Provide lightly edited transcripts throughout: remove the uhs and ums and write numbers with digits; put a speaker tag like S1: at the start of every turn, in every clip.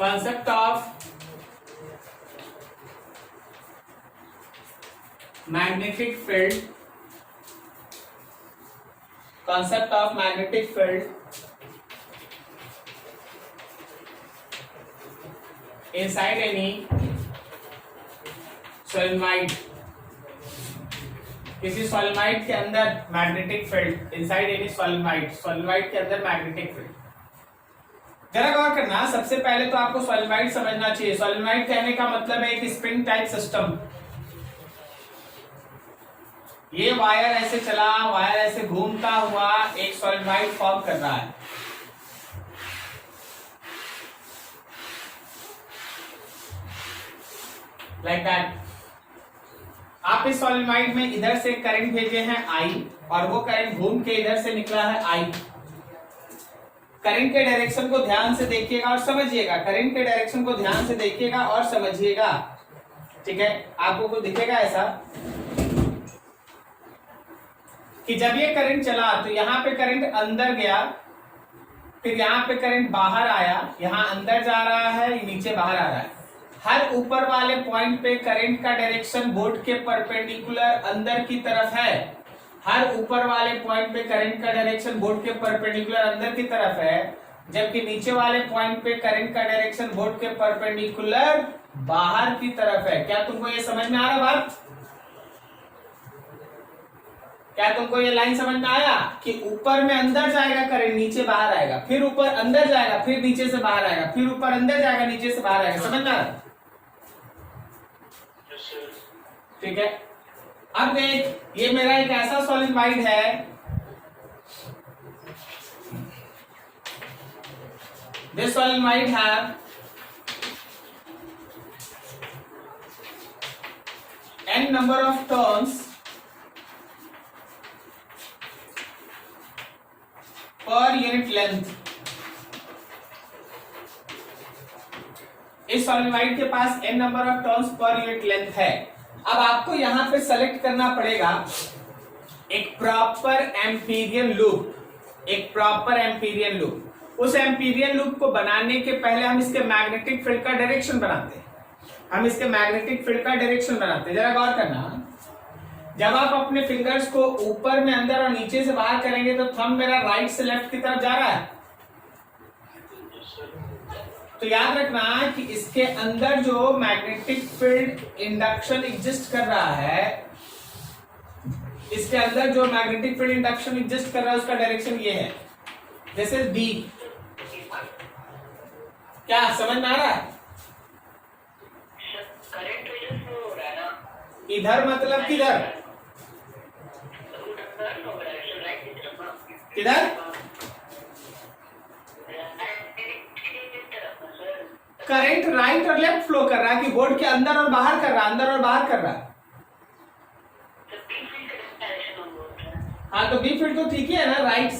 S1: concept of magnetic field, concept of magnetic field inside any solenoid, किसी solenoid के अंदर magnetic field inside any solenoid, solenoid के अंदर magnetic field। जरा गौर करना, सबसे पहले तो आपको solenoid समझना चाहिए। solenoid कहने का मतलब है एक स्प्रिंग टाइप सिस्टम। ये वायर ऐसे चला, वायर ऐसे घूमता हुआ एक solenoid फॉर्म कर रहा है। Like that. आप इस सॉलिनॉइड में इधर से करंट भेजे हैं I, और वो करंट घूम के इधर से निकला है I। करंट के डायरेक्शन को ध्यान से देखिएगा और समझिएगा, करंट के डायरेक्शन को ध्यान से देखिएगा और समझिएगा, ठीक है। आपको कुछ दिखेगा ऐसा कि जब ये करंट चला तो यहाँ पे करंट अंदर गया, फिर यहाँ पे करंट बाहर आया, यहाँ अंदर जा रहा है, नीचे बाहर आ रहा है। हर ऊपर वाले पॉइंट पे करंट का डायरेक्शन बोर्ड के परपेंडिकुलर अंदर की तरफ है। हर ऊपर वाले पॉइंट पे करंट का डायरेक्शन बोर्ड के परपेंडिकुलर अंदर की तरफ है, जबकि नीचे वाले पॉइंट पे करंट का डायरेक्शन बोर्ड के परपेंडिकुलर बाहर की तरफ है। क्या तुमको ये समझ में आ रहा बात? क्या तुमको ये लाइन समझ में आया कि ऊपर में अंदर जाएगा करंट, नीचे बाहर आएगा, फिर ऊपर अंदर जाएगा, फिर नीचे से बाहर आएगा, फिर ऊपर अंदर जाएगा, नीचे से बाहर आएगा। समझ में आ रहा? ठीक है। अब देख, ये मेरा एक ऐसा सॉलिनॉइड है, this solenoid have n number of turns per unit length। इस सॉलिनॉइड के पास n number of turns per unit length है। अब आपको यहां पे सेलेक्ट करना पड़ेगा एक प्रॉपर एम्पीरियन लूप, एक प्रॉपर एम्पीरियन लूप। उस एम्पीरियन लूप को बनाने के पहले हम इसके मैग्नेटिक फील्ड का डायरेक्शन बनाते हैं, हम इसके मैग्नेटिक फील्ड का डायरेक्शन बनाते हैं। जरा गौर करना, जब आप अपने फिंगर्स को ऊपर में अंदर और नीचे से बाहर करेंगे तो थंब मेरा राइट से लेफ्ट की तरफ जा रहा है। तो याद रखना कि इसके अंदर जो मैग्नेटिक फील्ड इंडक्शन एग्जिस्ट कर रहा है, इसके अंदर जो मैग्नेटिक फील्ड इंडक्शन एग्जिस्ट कर रहा है उसका डायरेक्शन ये है, दिस इज डी। क्या समझ में आ रहा है? इधर मतलब किधर? किधर? करंट राइट और लेफ्ट फ्लो कर रहा है कि बोर्ड के अंदर और बाहर कर रहा है, अंदर और बाहर कर रहा है। हाँ, तो बी फील्ड तो ठीक ही है ना, राइट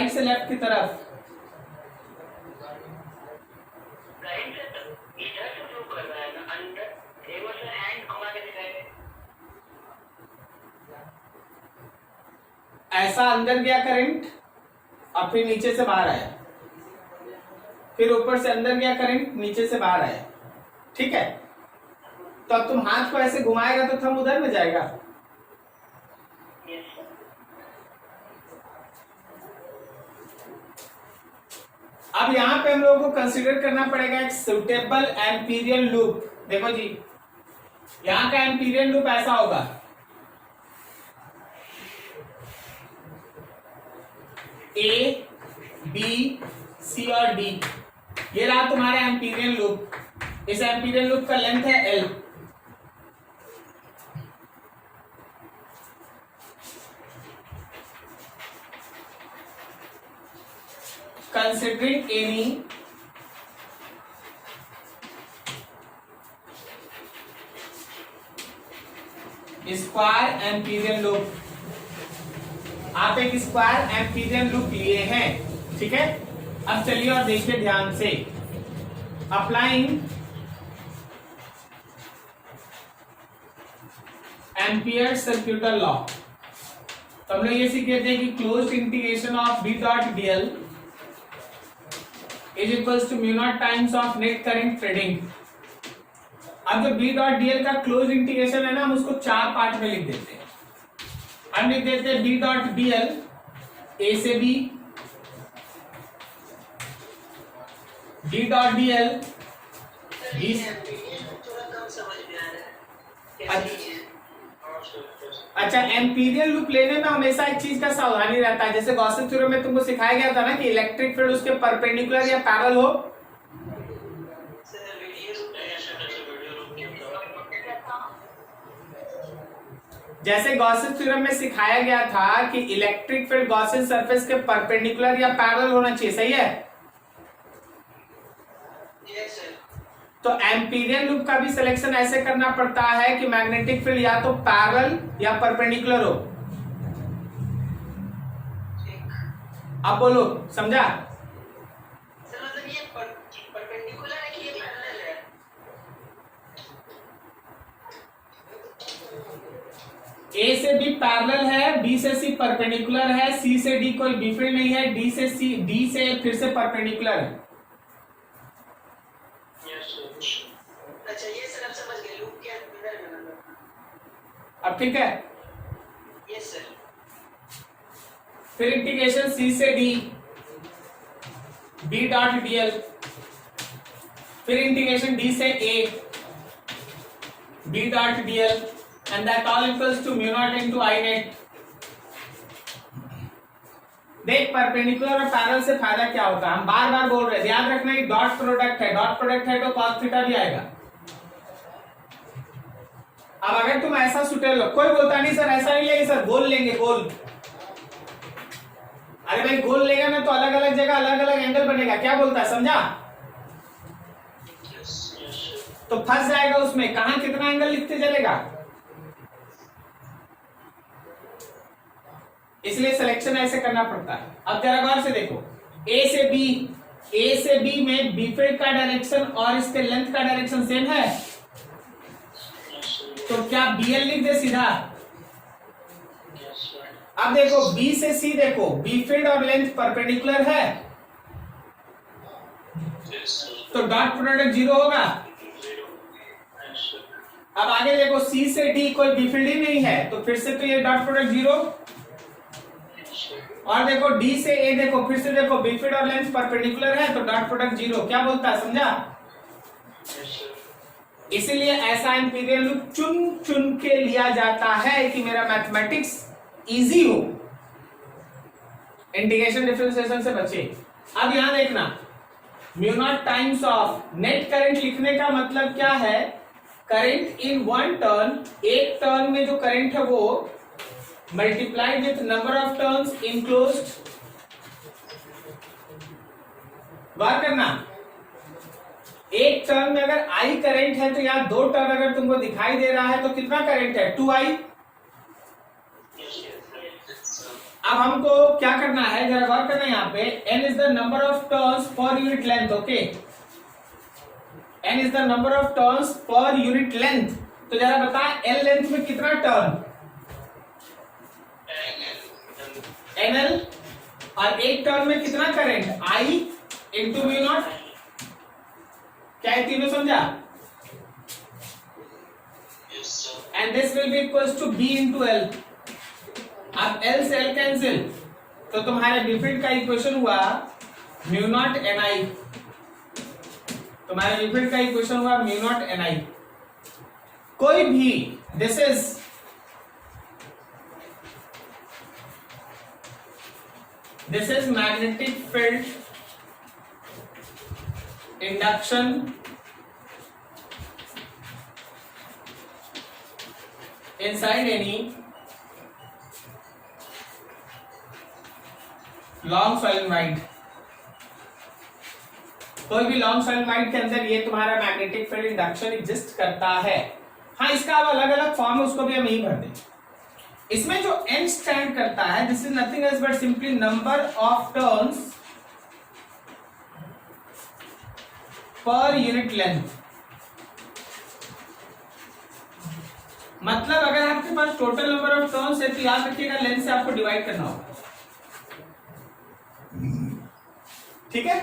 S1: से लेफ्ट की तरफ। ऐसा अंदर गया करंट और फिर नीचे से बाहर आया, फिर ऊपर से अंदर गया करंट, नीचे से बाहर आया, ठीक है। तो अब तुम हाथ को ऐसे घुमाएगा तो थंब उधर में जाएगा। अब यहां पे हम लोगों को कंसीडर करना पड़ेगा एक सुटेबल एम्पीरियन लूप। देखो जी, यहां का एम्पीरियन लूप ऐसा होगा, ए बी सी और डी, ये रहा तुम्हारा एम्पीरियन लूप। इस एम्पीरियन लूप का लेंथ है L. Considering N E square Amperian loop, आप एक स्क्वायर एम्पीरियन लूप लिए हैं, ठीक है। अब चलिए और देखिए ध्यान से, अप्लाइंग एम्पियर सर्क्यूटल लॉ। तो हम लोग ये सीखे थे कि closed integration of B dot DL is equals to mu naught times of net current feeding. अब जो बी डॉट डीएल का क्लोज इंटीग्रेशन है ना, हम उसको 4 पार्ट में लिख देते हैं। हम लिख देते हैं बी डॉट डीएल ए से B, B dot DL B. अच्छा, एम्पीरियल लूप लेने में हमेशा एक चीज का सावधानी रहता है, जैसे गॉसिप थ्योरम में तुमको सिखाया गया था ना कि इलेक्ट्रिक फील्ड उसके परपेंडिकुलर या पैरेलल हो। जैसे गॉसिप थ्योरम में सिखाया गया था कि इलेक्ट्रिक फील्ड गॉसियन सरफेस के परपेंडिकुलर या पैरेलल होना चाहिए, सही है? तो एम्पीरियल लूप का भी सिलेक्शन ऐसे करना पड़ता है कि मैग्नेटिक फील्ड या तो पैरेलल या परपेंडिकुलर हो। अब बोलो, समझा?
S2: सर मतलब ये परपेंडिकुलर है कि ये पैरेलल है?
S1: ए से बी पैरेलल है, बी से सी परपेंडिकुलर है, सी से डी कोई बी फील्ड नहीं है, डी से सी, डी से फिर से परपेंडिकुलर है।
S2: अच्छा ये सर अब समझ गए, लूप के अंदर में।
S1: अब ठीक है?
S2: Yes sir.
S1: फिर इंटीग्रेशन सी से डी बी डॉट डीएल, फिर इंटीग्रेशन डी से A B dot DL, and that all equals to mu naught into I net। देख, परपेंडिकुलर और पैरेलल से फायदा क्या होता है, हम बार बार बोल रहे हैं, याद रखना ये डॉट प्रोडक्ट है, डॉट प्रोडक्ट है तो cos थीटा भी आएगा। अब अगर तुम ऐसा सुटेल लो, कोई बोलता नहीं सर ऐसा नहीं लेंगे सर, गोल लेंगे गोल। अरे भाई गोल लेगा ना तो अलग अलग जगह अलग अलग एंगल बनेगा, क्या बोलता है, समझा? तो फंस जाएगा उसमें, कहां कितना एंगल लिखते चलेगा। इसलिए सिलेक्शन ऐसे करना पड़ता है। अब जरा गौर से देखो, ए से बी, ए से बी में बी फील्ड का डायरेक्शन और इसके लेंथ का डायरेक्शन सेम है, तो क्या बीएल लिख दे सीधा? अब देखो बी से सी, देखो बी फील्ड और लेंथ परपेंडिकुलर है, तो डॉट प्रोडक्ट 0 होगा। अब आगे देखो सी से डी कोई बी फील्ड ही नहीं है, तो फिर से तो ये डॉट प्रोडक्ट 0। और देखो डी से ए, देखो फिर से देखो बी फील्ड और लेंथ परपेंडिकुलर है, तो डॉट प्रोडक्ट 0। क्या बोलता है, समझा? इसीलिए ऐसा एम्पीरियल लूप चुन चुन के लिया जाता है कि मेरा मैथमेटिक्स इजी हो, इंटीग्रेशन डिफरेंशिएशन से बचे। अब यहां देखना, mu naught times of net current लिखने का मतलब क्या है, करंट इन वन टर्न, एक टर्न में जो करंट है वो multiplied with number of turns enclosed. बात करना, एक टर्न में अगर आई करंट है तो यहाँ 2 टर्न अगर तुमको दिखाई दे रहा है तो कितना करंट है, 2i। अब हमको क्या करना है, जरा गौर करना, यहाँ पे n is the number of turns per unit length. Okay, n is the number of turns per unit length. तो जरा बता l लेंथ में कितना टर्न, NL, और एक टर्न में कितना current, I into mu naught. क्या है, तीनों समझा? And this will be equals to B into L। अब L से L कैंसिल, तो तुम्हारे डिफरेंट का इक्वेशन हुआ म्यू नॉट NI। तुम्हारे डिफरेंट का इक्वेशन हुआ म्यू नॉट NI। कोई भी, this is magnetic field induction inside any long solenoid। कोई भी लॉन्ग solenoid के अंदर ये तुम्हारा मैग्नेटिक फील्ड इंडक्शन एग्जिस्ट करता है। हाँ, इसका अब अलग अलग फॉर्म है, उसको भी हम यही भर दें। इसमें जो n स्टैंड करता है, this is nothing else but simply number of turns per unit length. मतलब अगर आपके पास टोटल नंबर ऑफ टर्न्स है तो याद रखिएगा लेंथ से आपको डिवाइड करना होगा, ठीक है?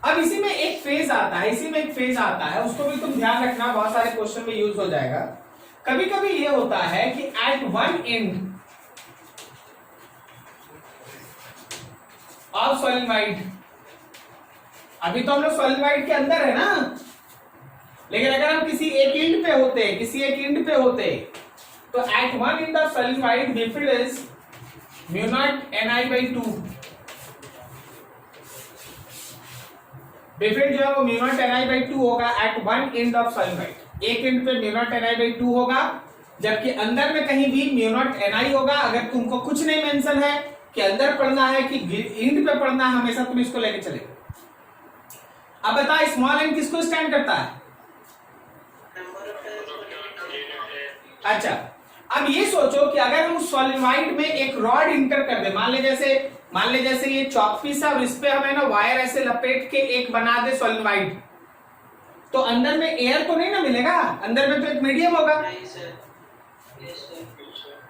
S1: अब इसी में एक फेज आता है, उसको भी तुम ध्यान रखना, बहुत सारे क्वेश्चन में यूज हो जाएगा। कभी कभी ये होता है कि at one end of solenoid, अभी तो हम लोग सॉलिनॉइड के अंदर है ना, लेकिन अगर हम किसी एक एंड पे होते तो at one end of solenoid B field is mu naught Ni/2। B field जो है वो म्यू नॉट Ni/2 होगा at one end of solenoid. एक एंड पे म्यू नॉट Ni/2 होगा, जबकि अंदर में कहीं भी म्यू नॉट Ni होगा। अगर तुमको कुछ नहीं मेंशन है कि अंदर पढ़ना है कि एंड पे पढ़ना है, हमेशा तुम इसको लेके चले। अब बता स्मॉल एन किसको स्टैंड करता है? अच्छा, अब ये सोचो कि अगर हम सॉलिनॉइड में एक रॉड इंटर कर दे, मान ले जैसे ये चॉक पीस है और इस पे हमें ना वायर ऐसे लपेट के एक बना दे सॉलिनॉइड, तो अंदर में एयर तो नहीं ना मिलेगा, अंदर में तो एक मीडियम होगा।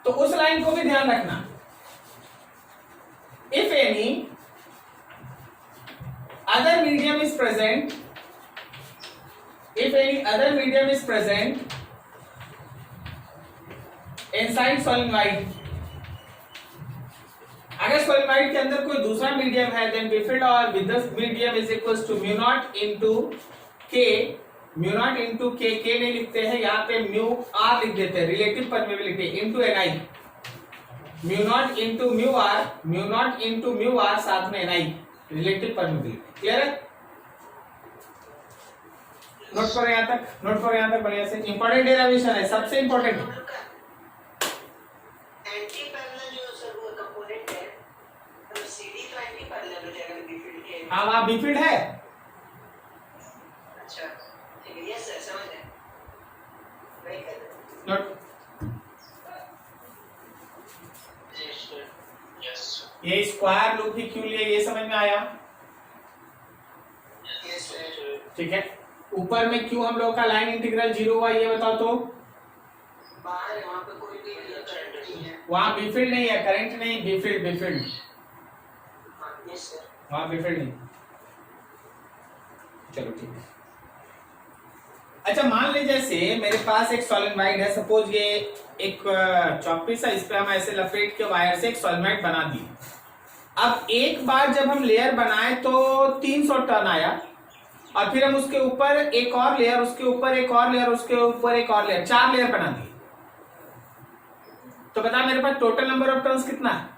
S1: तो उस लाइन को भी ध्यान रखना। If any other medium is present, inside solenoid, अगर सॉलिनॉइड के अंदर कोई दूसरा मीडियम है, देन बिफिल्ड और with this medium is equals to mu naught into K. Mu naught into K नहीं लिखते हैं, यहाँ पे म्यू आर लिख देते हैं, relative permeability into Ni। Mu naught into mu R साथ में Ni, रिलेटिव परमेबिलिटी। क्लियर है? नोट करो यहाँ तक बढ़िया से। इंपॉर्टेंट डेरिवेशन है, सबसे इंपॉर्टेंट।
S2: एंटी पैरेलल जो सर वो कंपोनेंट है, तो सीडी तो एंटी पैरेलल हो जाएगा बीफील्ड के।
S1: हाँ, वहाँ बीफील्ड है।
S2: अच्छा ठीक है, यस सर समझ गए। वही कर रहे
S1: नोट
S2: यस
S1: ये स्क्वायर लूप ही क्यों लिए, ये समझ में आया?
S2: सर।
S1: ठीक है। ऊपर में क्यों हम लोग का लाइन इंटीग्रल 0 हुआ, ये बताओ तो।
S2: बाहर है, वहाँ पे कोई भी करंट नहीं है।
S1: वहाँ बीफील्ड नहीं है, करंट नहीं, बीफील्ड।
S2: हाँ यस सर।
S1: वहाँ बीफील्ड नहीं। चलो ठीक है। अच्छा, मान लीजिए जैसे मेरे पास एक सॉलिनॉइड है, सपोज ये एक चॉक पीस है, इस पे हम ऐसे लपेट के वायर से एक सॉलिनॉइड बना दिए। अब एक बार जब हम लेयर बनाए तो 300 टर्न आया, और फिर हम उसके ऊपर एक और लेयर, उसके ऊपर एक और लेयर, उसके ऊपर एक और लेयर, 4 लेयर बना दिए। तो बता मेरे पास टोटल नंबर ऑफ टर्न्स कितना है?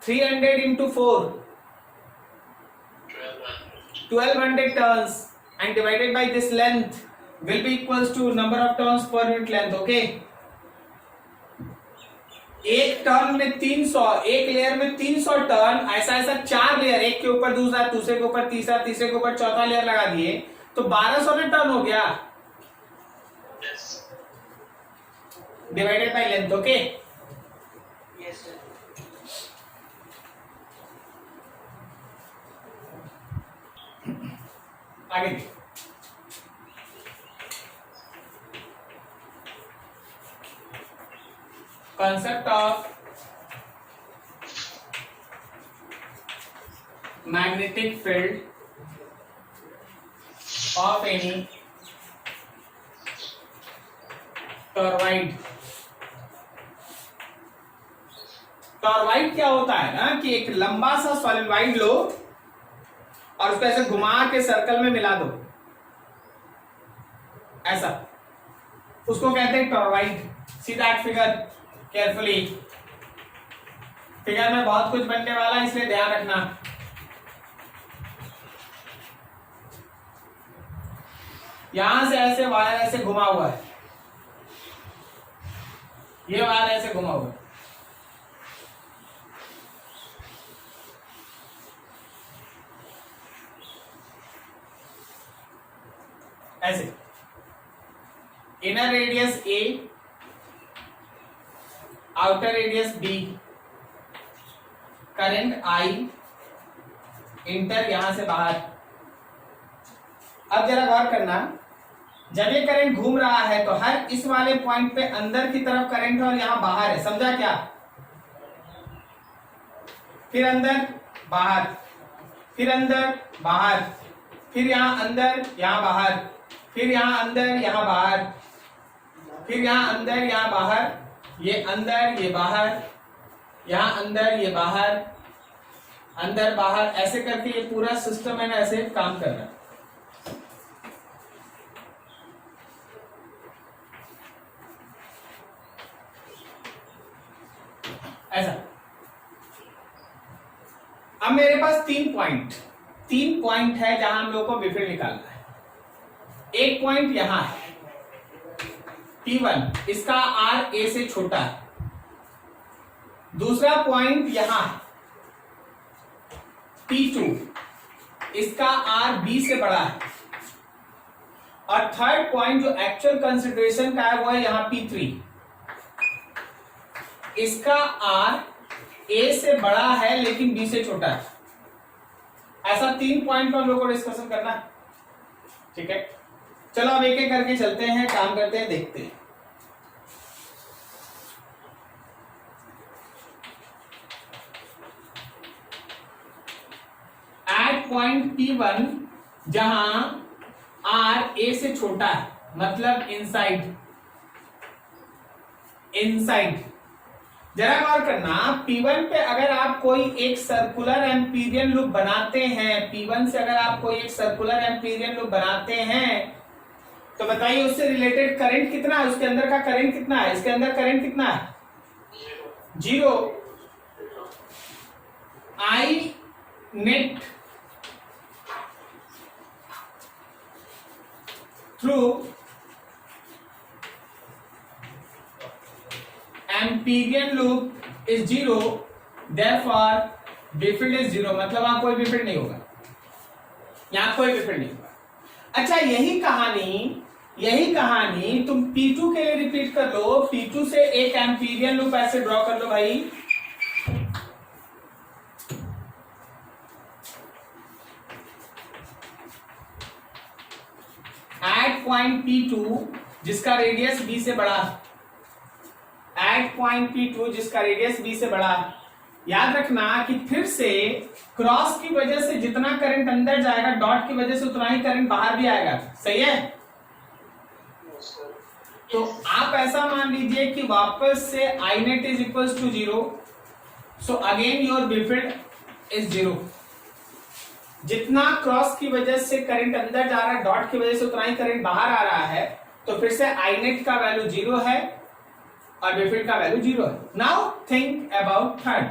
S1: 300 into 4, 1200 turns, and divided by this length will be equals to number of turns per unit length. Okay, एक टर्न में 300, एक लेयर में 300 टर्न, ऐसा 4 लेयर, एक के ऊपर दूसरा, दूसरे के ऊपर तीसरा, तीसरे के ऊपर चौथा लेयर लगा दिए, तो 1200 टर्न हो गया, divided by length. Okay,
S2: yes sir.
S1: आगे देखिए। Concept of magnetic field of any toroid। टॉरवाइड क्या होता है ना कि एक लंबा सा सॉलिनॉइड लो और उसको ऐसे घुमा के सर्कल में मिला दो, ऐसा, उसको कहते हैं toroid. See that figure carefully, figure में बहुत कुछ बनने वाला है, इसलिए ध्यान रखना। यहां से ऐसे वायर ऐसे घुमा हुआ है, ये वायर ऐसे घुमा हुआ है, ऐसे। Inner radius A, outer radius B, current I, inter यहां से बाहर। अब जरा गौर करना, जब ये करंट घूम रहा है तो हर इस वाले पॉइंट पे अंदर की तरफ करंट है और यहां बाहर है, समझा क्या? फिर अंदर बाहर, फिर अंदर बाहर, फिर यहाँ अंदर यहाँ बाहर, फिर यहाँ अंदर यहाँ बाहर, फिर यहाँ अंदर यहाँ बाहर, ये अंदर ये बाहर, यहाँ अंदर ये बाहर, अंदर बाहर, ऐसे करके ये पूरा सिस्टम है ना ऐसे काम कर रहा है। ऐसा। अब मेरे पास तीन पॉइंट है जहां हम लोग को विफल निकालना है। एक पॉइंट यहां है P1, इसका R A से छोटा है। दूसरा पॉइंट यहां है P2, इसका R B से बड़ा है। और थर्ड पॉइंट जो एक्चुअल कंसिडरेशन का है वो है यहां P3, इसका R A से बड़ा है लेकिन B से छोटा है। ऐसा तीन पॉइंट पर हम लोग को डिस्कशन करना है, ठीक है। चलो अब एक एक करके चलते हैं, काम करते हैं, देखते हैं। एट पॉइंट P1 जहां R A से छोटा है, मतलब इनसाइड। जरा गौर करना, P1 पे अगर आप कोई एक सर्कुलर एम्पीरियन लूप बनाते हैं, P1 से अगर आप कोई एक सर्कुलर एम्पीरियन लूप बनाते हैं तो बताइए उससे रिलेटेड करंट कितना है, उसके अंदर का करंट कितना है, इसके अंदर करंट कितना है, 0। I net through amperian loop is 0, therefore B field is 0, मतलब वहां कोई बिफिल्ड नहीं होगा, यहां कोई बिफिल्ड नहीं होगा। अच्छा यही कहानी तुम P2 के लिए रिपीट कर लो। P2 से एक एम्पीरियन लूप ऐसे ड्रॉ कर लो भाई, एट पॉइंट P2 जिसका रेडियस B से बड़ा, एट पॉइंट P2 जिसका रेडियस B से बड़ा। याद रखना कि फिर से क्रॉस की वजह से जितना करंट अंदर जाएगा, डॉट की वजह से उतना ही करंट बाहर भी आएगा, सही है। तो आप ऐसा मान लीजिए कि वापस से I net is equal to 0, so again your B field is 0। जितना क्रॉस की वजह से करंट अंदर जा रहा है, डॉट की वजह से उतना ही करंट बाहर आ रहा है, तो फिर से आई नेट का वैल्यू 0 है और बिफिल्ड का वैल्यू 0 है। Now think about third,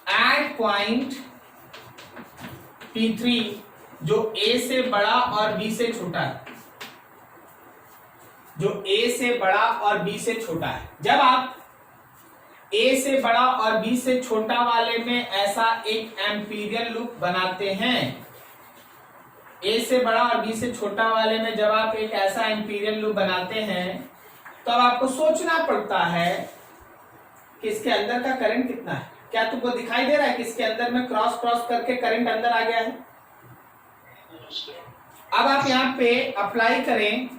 S1: at point P3 जो A से बड़ा और B से छोटा है, जो A से बड़ा और B से छोटा है। जब आप A से बड़ा और B से छोटा वाले में ऐसा एक एम्पीरियन लूप बनाते हैं, A से बड़ा और B से छोटा वाले में जब आप एक ऐसा एम्पीरियन लूप बनाते हैं तो अब आपको सोचना पड़ता है कि इसके अंदर का करंट कितना है। क्या तुमको दिखाई दे रहा है कि इसके अंदर में क्रॉस करके करंट अंदर आ गया है। अब आप यहां पे अप्लाई करें,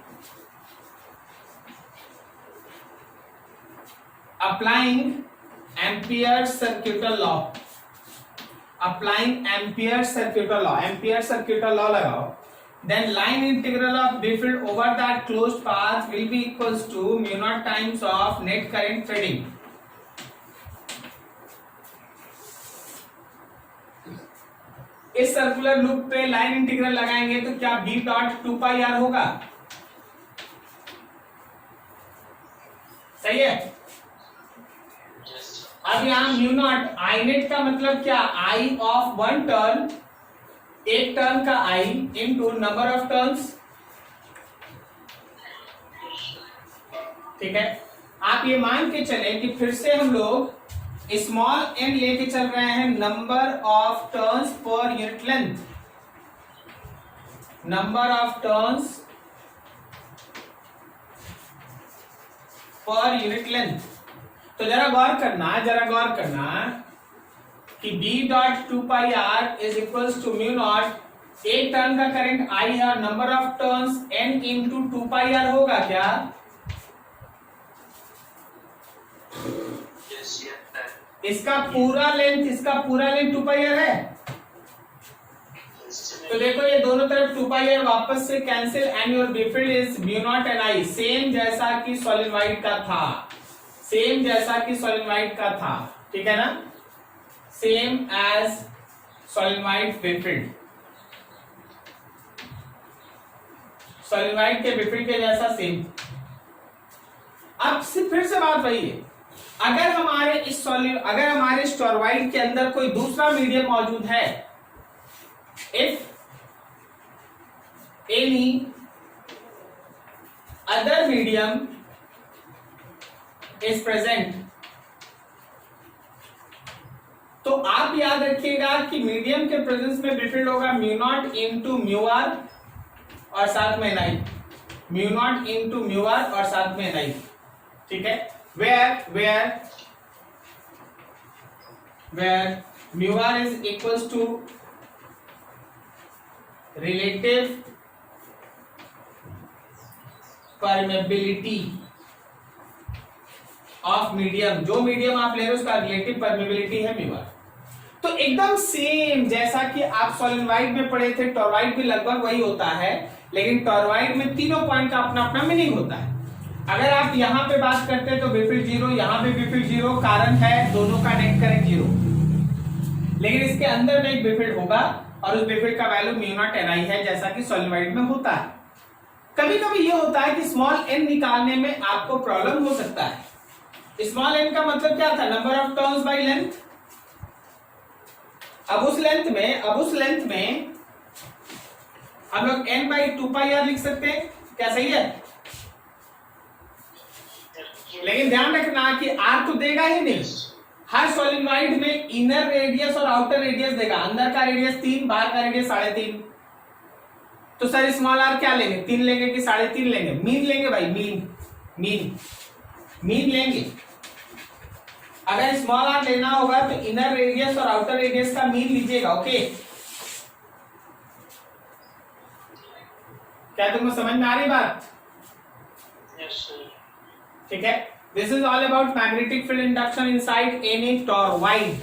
S1: applying ampere circuital law, applying ampere circuital law लगाओ। Then line integral of B field over that closed path will be equals to mu naught times of net current fading. इस सर्कुलर लूप पे line integral लगाएंगे तो क्या B dot 2 pi R होगा, सही है। अब यहाँ म्यू नॉट आई नेट का मतलब क्या, आई ऑफ वन टर्न, एक टर्न का आई इनटू नंबर ऑफ टर्न्स, ठीक है। आप ये मान के चले कि फिर से हम लोग स्मॉल n लेके चल रहे हैं, number of turns per unit length, number of turns per unit length. तो जरा गौर करना कि B dot 2 pi R is equals to mu naught, एक टर्न का करंट I है और number of turns n into 2 pi R होगा क्या, इसका पूरा लेंथ 2 पाई R है, तो देखो ये दोनों तरफ 2 पाई आर वापस से cancel and your B field is mu naught N I, same जैसा कि सोलेनोइड का था, सेम जैसा कि सोलेनोइड का था, ठीक है ना, same as solenoid B field, solenoid के बी फील्ड के जैसा सेम। अब से फिर से बात वही है, अगर हमारे टोरॉइड के अंदर कोई दूसरा मीडियम मौजूद है, if any other medium is present, तो आप याद रखिएगा कि मीडियम के प्रेजेंस में बी फील्ड होगा mu naught into mu R और साथ में N, mu naught into mu R और साथ में एन, ठीक है, where mu r is equals to relative permeability of medium, जो मीडियम आप ले रहे हो उसका रिलेटिव परमेबिलिटी है म्यू आर। तो एकदम सेम जैसा कि आप सोलेनोइड में पढ़े थे, टोरॉइड भी लगभग वही होता है, लेकिन टोरॉइड में तीनों पॉइंट का अपना अपना मीनिंग होता है। अगर आप यहां पे बात करते हैं तो बी फील्ड 0, यहां पे बी फील्ड 0, कारण है दोनों का नेट करेंट 0, लेकिन इसके अंदर में एक बी फील्ड होगा और उस बी फील्ड का वैल्यू म्यू नॉट एन आई है, जैसा कि सोलेनोइड में होता है। कभी कभी ये होता है कि स्मॉल एन निकालने में आपको प्रॉब्लम हो सकता है। स्मॉल एन का मतलब क्या था, number of turns by length. अब उस लेंथ में हम लोग n बाई 2 पाई आर लिख सकते हैं, क्या सही है? लेकिन ध्यान रखना कि r तो देगा ही नहीं, हर सोलेनोइड में इनर रेडियस और आउटर रेडियस देगा, अंदर का रेडियस 3, बाहर का रेडियस 3.5। तो सर स्मॉल r क्या लेंगे, 3 लेंगे कि 3.5 लेंगे? मीन लेंगे भाई, मीन लेंगे। अगर स्मॉल r लेना होगा तो इनर रेडियस और आउटर रेडियस का मीन लीजिएगा, ओके? क्या तुमको समझ में आ रही बात? ठीक है, this is all about magnetic field induction inside any toroid.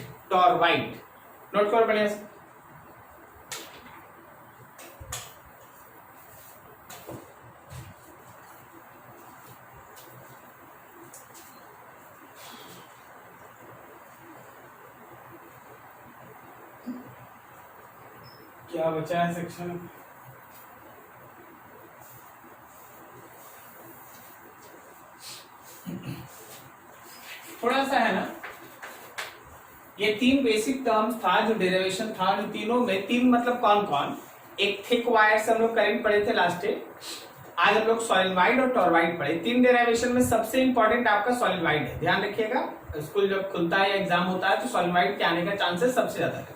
S1: Note करो बढ़िया से। क्या बचा है सेक्शन? थोड़ा सा है ना, ये 3 बेसिक टर्म्स था जो डेरिवेशन था, जो तीनों में 3 मतलब कौन कौन, एक थिक वायर से हम लोग करंट पढ़े थे लास्ट डे, आज हम लोग सोलेनोइड और टोरॉइड पढ़े। 3 डेरिवेशन में सबसे इंपॉर्टेंट आपका सोलेनोइड है, ध्यान रखिएगा। स्कूल जब खुलता है या एग्जाम होता है तो सोलेनोइड के आने का चांसेस सबसे ज्यादा रहता है।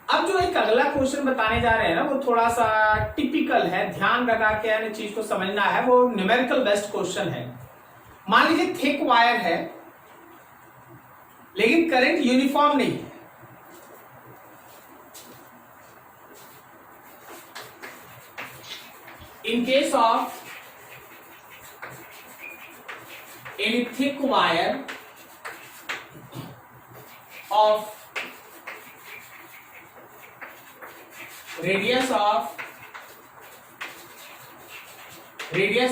S1: अब जो एक अगला क्वेश्चन बताने जा रहे हैं ना, वो थोड़ा सा टिपिकल है, ध्यान लगा के चीज को समझना है, वो न्यूमेरिकल बेस्ड क्वेश्चन है। मान लीजिए थिक वायर है लेकिन करंट यूनिफॉर्म नहीं है, in case of any thick wire of radius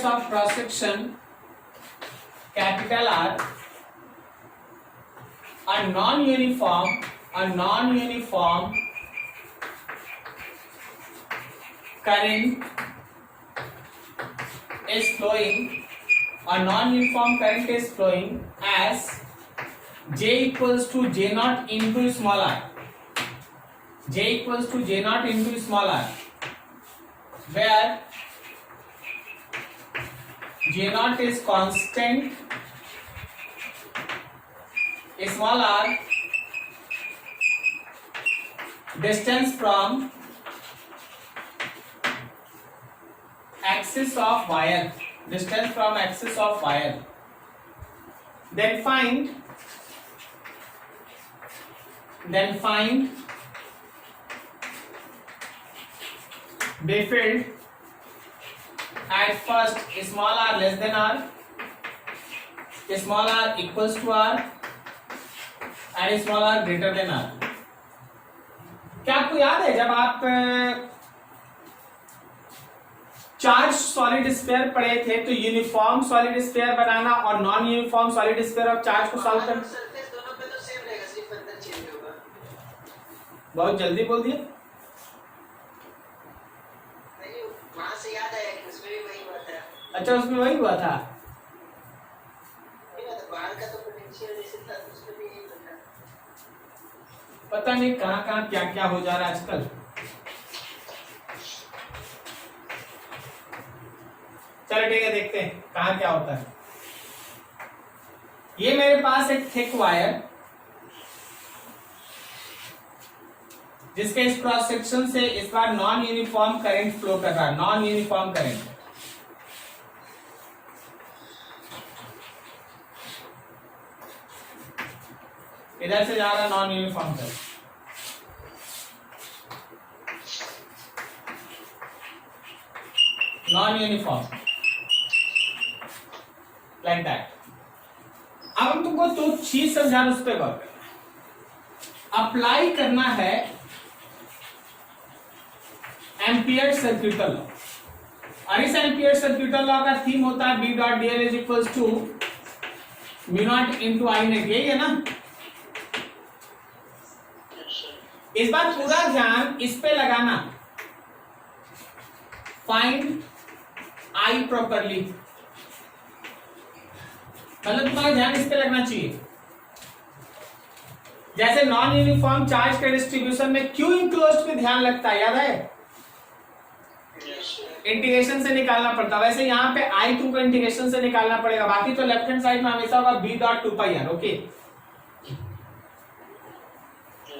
S1: of cross section capital R, a non-uniform current is flowing as J equals to J naught into small r, J equals to J naught into small r, where J naught is constant, small r distance from axis of wire, then find B field at first small r less than r, small r equals to r and small r greater than r। क्या आपको याद है जब आप charge solid sphere पढ़े थे, तो uniform solid sphere बनाना और non uniform solid sphere of charge को सॉल्व करना।
S2: सरफेस दोनों पे तो सेम रहेगा, सिर्फ अंदर चेंज होगा।
S1: बहुत जल्दी बोल दिया।
S2: नहीं, वहां से याद आया कि उसमें भी वही हुआ था।
S1: अच्छा, उसमें वही हुआ था।
S2: बाहर का तो पोटेंशियल जैसे था, उसमें भी यही था।
S1: पता नहीं कहाँ कहाँ क्या क्या हो जा रहा है आजकल। चलो ठीक है, देखते हैं कहाँ क्या होता है। ये मेरे पास एक थिक वायर, जिसके इस क्रॉस सेक्शन से इस बार नॉन यूनिफॉर्म करंट फ्लो कर रहा है, नॉन यूनिफॉर्म करंट। इधर से जा रहा non uniform current. Non uniform like that. अब हम तुमको तो चीज समझा रहे, उस पर गौर करना। अप्लाई करना है एम्पियर सर्क्यूटल लॉ, और इस एम्पियर सर्क्यूटल लॉ का थीम होता है B dot D L is equals to mu naught into I net. यही है ना। इस बार पूरा ध्यान इस पे लगाना, फाइंड आई प्रॉपरली, मतलब तुम्हारा ध्यान इस पे लगना चाहिए। जैसे नॉन यूनिफॉर्म चार्ज के डिस्ट्रीब्यूशन में क्यू इनक्लोज्ड पे ध्यान लगता है, याद है, इंटीग्रेशन से निकालना पड़ता, वैसे यहाँ पे आई क्यू को इंटीग्रेशन से निकालना पड़ेगा। बाकी तो लेफ्ट हैंड साइड में हमेशा होगा B dot two pi R. Okay,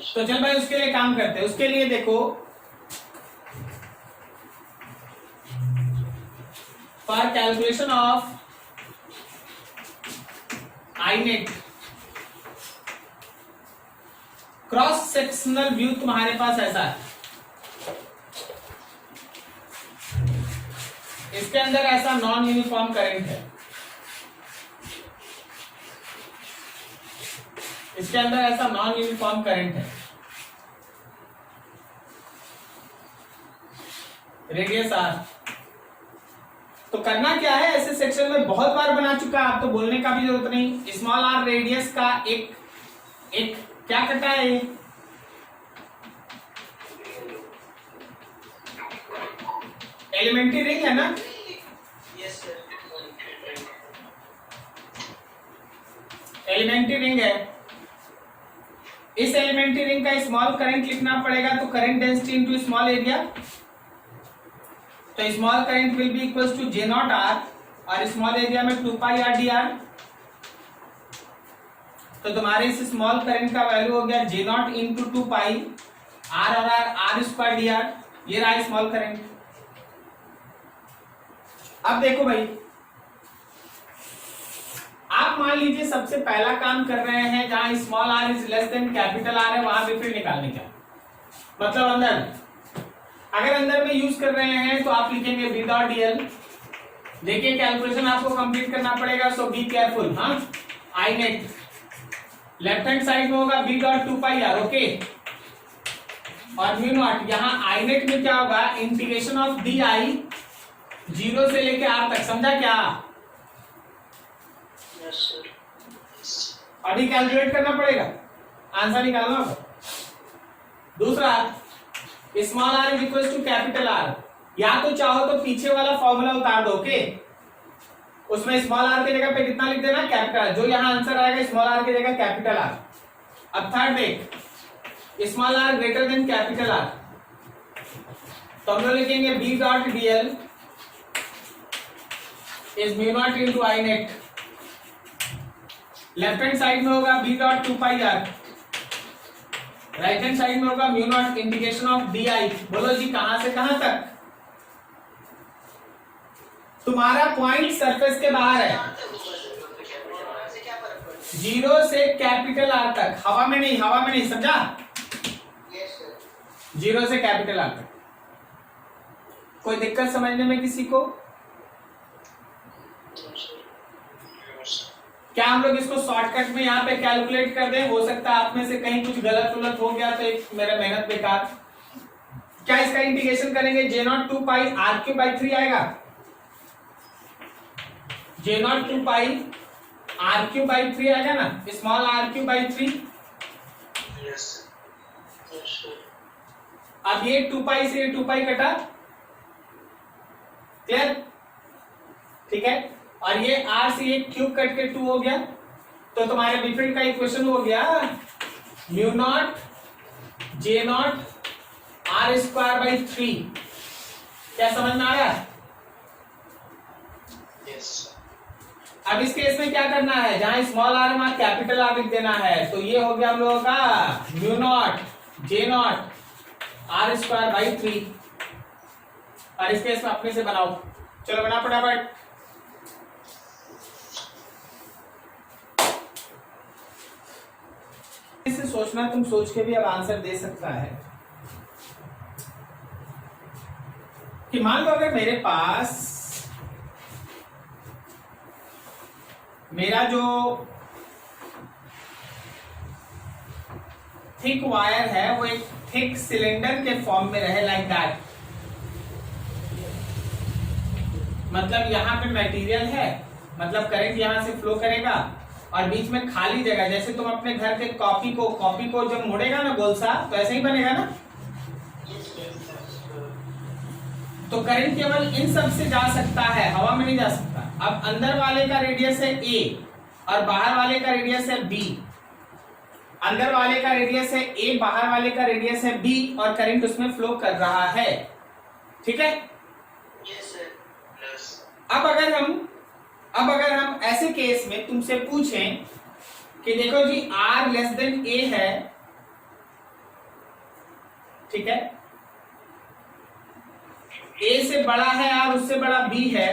S1: तो चल भाई उसके लिए काम करते हैं। उसके लिए देखो, for calculation of I net, cross sectional view तुम्हारे पास ऐसा है, इसके अंदर ऐसा नॉन यूनिफॉर्म करंट है, इसके अंदर ऐसा नॉन यूनिफॉर्म करंट है, रेडियस आर। तो करना क्या है, ऐसे सेक्शन में बहुत बार बना चुका है, आप तो बोलने का भी जरूरत नहीं। स्मॉल आर रेडियस का एक क्या करता है, एलिमेंट्री रिंग है ना।
S2: Yes sir.
S1: एलिमेंट्री रिंग है, इस एलिमेंट्री रिंग का स्मॉल करंट लिखना पड़ेगा, तो current density into small area. तो small current will be equals to J not R, और स्मॉल एरिया में 2 पाई आर डी आर। तो तुम्हारे इस स्मॉल करंट का वैल्यू हो गया जे नॉट इंटू 2 पाई आर और आर स्क्वायर डी आर। ये रहा स्मॉल करंट। अब देखो भाई, आप मान लीजिए सबसे पहला काम कर रहे हैं, जहां small R is less than capital R है, वहां भी फिर निकालने का मतलब अंदर, अगर अंदर में यूज कर रहे हैं तो आप लिखेंगे बी डॉट डी एल। देखिए कैलकुलेशन आपको कंप्लीट करना पड़ेगा, सो बी केयरफुल। हाँ, I net left hand side में होगा B dot 2 pi R. Okay, और म्यू नॉट, यहाँ आई नेट में क्या होगा, इंटीग्रेशन ऑफ डी आई 0 से लेके आर तक। समझा क्या?
S2: Yes sir.
S1: अभी कैलकुलेट करना पड़ेगा, आंसर निकालना होगा। दूसरा, small R is equal to capital R. या तो चाहो तो पीछे वाला फॉर्मूला उतार दो। ओके, उसमें स्मॉल आर की जगह पे कितना लिख देना, कैपिटल। जो यहाँ आंसर आएगा स्मॉल आर की जगह कैपिटल आर। अब थर्ड देख, small R greater than capital R, तो हम लोग लिखेंगे B dot D L is mu naught into I net. Left hand side में होगा B dot 2 pi R, right hand side में होगा mu naught integration of D I. बोलो जी, कहां से कहां तक? तुम्हारा पॉइंट सरफेस के बाहर है, 0 से कैपिटल आर तक, हवा में नहीं, हवा में नहीं, समझा?
S2: Yes sir.
S1: 0 से कैपिटल आर तक। कोई दिक्कत समझने में किसी को? क्या हम लोग इसको शॉर्टकट में यहाँ पे कैलकुलेट कर दें? हो सकता है आप में से कहीं कुछ गलत उलट हो गया तो एक मेरा मेहनत बेकार। क्या इसका इंटीग्रेशन करेंगे? J not 2 pi R Q by 3 आएगा, J not 2 pi R Q by 3 आएगा ना, स्मॉल आर क्यू बाई 3। अब ये 2 पाई से 2 पाई कटा, क्लियर, ठीक है। और ये आर से ये क्यूब कट के 2 हो गया, तो तुम्हारे बिफिल्ड का इक्वेशन हो गया mu naught J not R square by 3। क्या समझ में आ रहा है? अब इस केस में क्या करना है, जहां स्मॉल आर वहां कैपिटल आर लिख देना है, तो ये हो गया हम लोगों का mu naught J not R square by 3। और इस केस में अपने से बनाओ, चलो बना फटाफट। इससे सोचना, तुम सोच के भी अब आंसर दे सकता है कि मान लो अगर मेरे पास मेरा जो थिक वायर है वो एक थिक सिलेंडर के फॉर्म में रहे, लाइक दैट। मतलब यहां पे मटेरियल है, मतलब करंट यहां से फ्लो करेगा और बीच में खाली जगह, जैसे तुम अपने घर के कॉपी को जब मोड़ेगा ना गोल सा, तो ऐसे ही बनेगा ना। तो करंट केवल इन सब से जा सकता है, हवा में नहीं जा सकता। अब अंदर वाले का रेडियस है ए और बाहर वाले का रेडियस है बी। अंदर वाले का रेडियस है ए, बाहर वाले का रेडियस है बी, और करंट उसमें फ्लो कर रहा है, ठीक है। अब अगर हम ऐसे केस में तुमसे पूछें कि देखो जी R लेस देन A है, ठीक है, A से बड़ा है R, उससे बड़ा B है,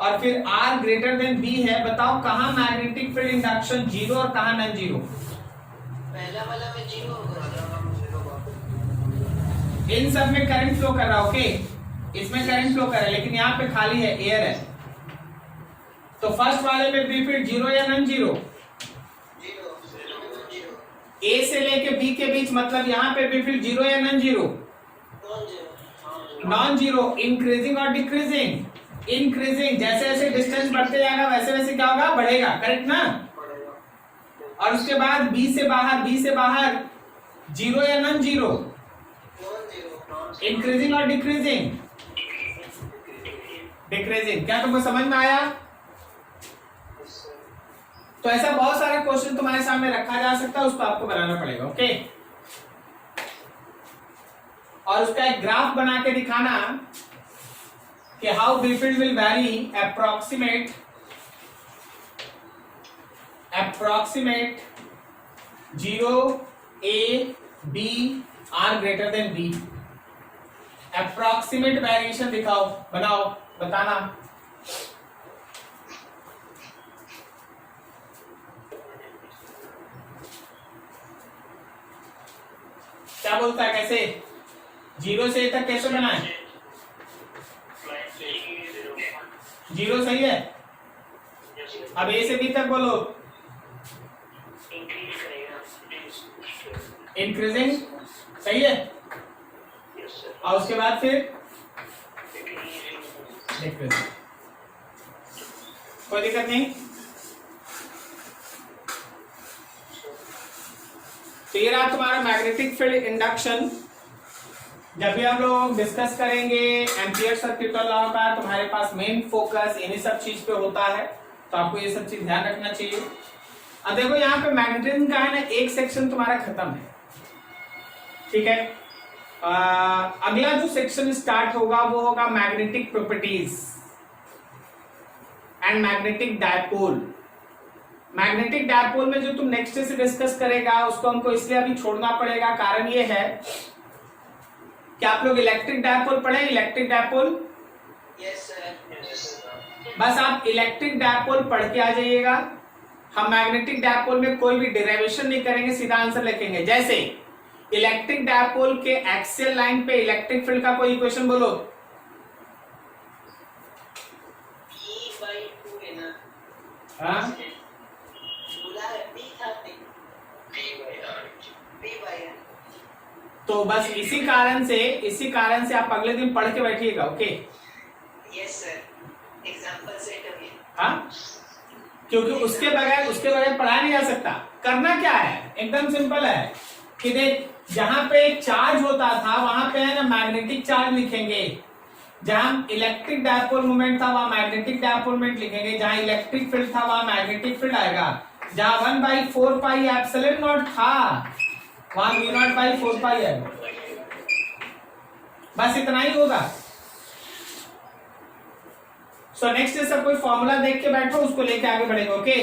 S1: और फिर R ग्रेटर देन B है, बताओ कहां मैग्नेटिक फील्ड इंडक्शन जीरो और कहां नॉन जीरो?
S2: पहला वाला में जीरो होगा,
S1: इन सब में करंट फ्लो कर रहा है, ओके, इसमें करंट फ्लो कर रहा है, लेकिन यहाँ पे खाली है, एयर है। तो फर्स्ट वाले में बी फील्ड जीरो या नॉन जीरो? ए से लेके बी के बीच, मतलब यहाँ पे बी फील्ड जीरो या non zero? Non zero. Increasing और डिक्रीजिंग? इंक्रीजिंग, जैसे जैसे डिस्टेंस बढ़ते जाएगा वैसे वैसे क्या होगा, बढ़ेगा, करेक्ट ना। और उसके बाद बी से बाहर जीरो या नॉन जीरो? इंक्रीजिंग और डिक्रीजिंग? डिक्रीजिंग। क्या तुमको समझ में आया? तो ऐसा बहुत सारा क्वेश्चन तुम्हारे सामने रखा जा सकता है, उसको आपको बनाना पड़ेगा, ओके। और उसका एक ग्राफ बना के दिखाना कि how B field will vary approximate 0 A B R greater than B। Approximate variation दिखाओ, बनाओ, बताना। क्या बोलता है, कैसे 0 से A तक कैसे बनाए? 0 सही है। अब A से B तक बोलो, इंक्रीजिंग, सही है। और उसके बाद फिर डिक्रीजिंग, कोई दिक्कत नहीं। तो ये रहा तुम्हारा मैग्नेटिक फील्ड इंडक्शन। जब भी हम लोग डिस्कस करेंगे एम्पियर सर्किट लॉ का, तुम्हारे पास मेन फोकस इन्हीं सब चीज पे होता है, तो आपको ये सब चीज ध्यान रखना चाहिए। अब देखो यहाँ पे मैग्नेटिज्म का है ना, एक सेक्शन तुम्हारा खत्म है, ठीक है। अगला जो सेक्शन स्टार्ट होगा वो होगा magnetic properties and magnetic dipole. Magnetic dipole में जो तुम नेक्स्ट से डिस्कस करेगा उसको हमको इसलिए अभी छोड़ना पड़ेगा, कारण ये है कि आप लोग इलेक्ट्रिक डायपोल पढ़े, इलेक्ट्रिक डायपोल।
S2: Yes sir.
S1: बस आप इलेक्ट्रिक डायपोल पढ़ के आ जाइएगा। हम मैग्नेटिक डायपोल में कोई भी डेरिवेशन नहीं करेंगे, सीधा आंसर लिखेंगे। जैसे इलेक्ट्रिक डायपोल के एक्सियल लाइन पे इलेक्ट्रिक फील्ड का कोई इक्वेशन बोलो।
S2: E/2 है ना?
S1: हाँ,
S2: बोला है, P था, P/R।
S1: तो बस इसी कारण से आप अगले दिन पढ़ के बैठिएगा। Okay,
S2: yes sir, example set अभी।
S1: हाँ, क्योंकि उसके बगैर पढ़ाया नहीं जा सकता। करना क्या है, एकदम सिंपल है कि देख, जहां पे चार्ज होता था वहां पे है ना मैग्नेटिक चार्ज लिखेंगे, जहां इलेक्ट्रिक डायपोल मोमेंट था वहां मैग्नेटिक डायपोल मोमेंट लिखेंगे, जहां इलेक्ट्रिक फील्ड था वहां मैग्नेटिक फील्ड आएगा, जहां 1/4 पाई एप्सिलॉन नॉट था वहां v0/4 पाई आएगा। बस इतना ही होगा। सो नेक्स्ट सब कोई फॉर्मूला देख के बैठो, उसको लेके आगे बढ़ेंगे। ओके।